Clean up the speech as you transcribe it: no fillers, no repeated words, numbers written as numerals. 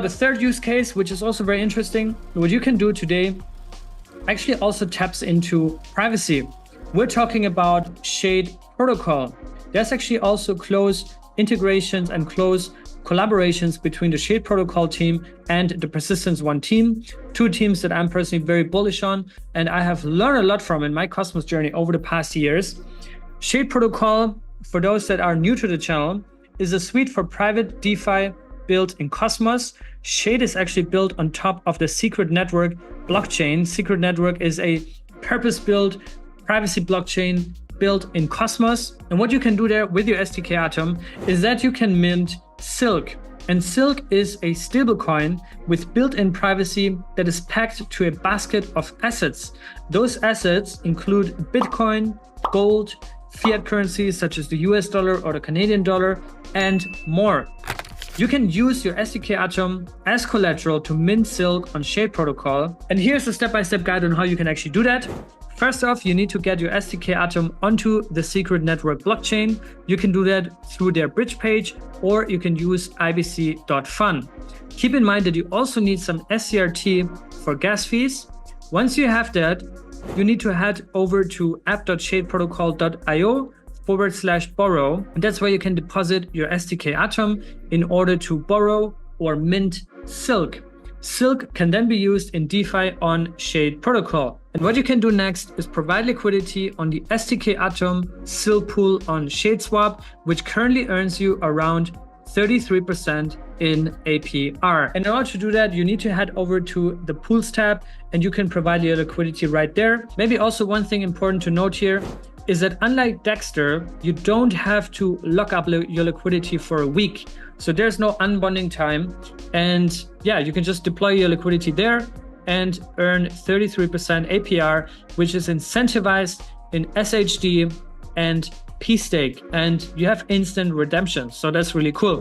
The third use case, which is also very interesting, what you can do today actually also taps into privacy. We're talking about Shade protocol. There's actually also close integrations and close collaborations between the Shade protocol team and the Persistence One team, two teams that I'm personally very bullish on and I have learned a lot from in my Cosmos journey over the past years. Shade protocol, for those that are new to the channel, is a suite for private DeFi built in Cosmos. Shade is actually built on top of the Secret Network blockchain. Secret Network is a purpose-built privacy blockchain built in Cosmos. And what you can do there with your stkATOM is that you can mint Silk. And Silk is a stablecoin with built-in privacy that is packed to a basket of assets. Those assets include Bitcoin, gold, fiat currencies such as the US dollar or the Canadian dollar, and more. You can use your stkATOM as collateral to mint Silk on Shade protocol. And here's a step-by-step guide on how you can actually do that. First off, you need to get your stkATOM onto the Secret Network blockchain. You can do that through their bridge page, or you can use ibc.fun. Keep in mind that you also need some SCRT for gas fees. Once you have that, you need to head over to app.shadeprotocol.io/borrow. And that's where you can deposit your stkATOM in order to borrow or mint Silk. Silk can then be used in DeFi on Shade protocol. And what you can do next is provide liquidity on the stkATOM Silk pool on ShadeSwap, which currently earns you around 33% in APR. And in order to do that, you need to head over to the pools tab and you can provide your liquidity right there. Maybe also one thing important to note here is that unlike Dexter, you don't have to lock up your liquidity for a week. So there's no unbonding time. And yeah, you can just deploy your liquidity there and earn 33% APR, which is incentivized in SHD and pSTAKE. And you have instant redemption. So that's really cool.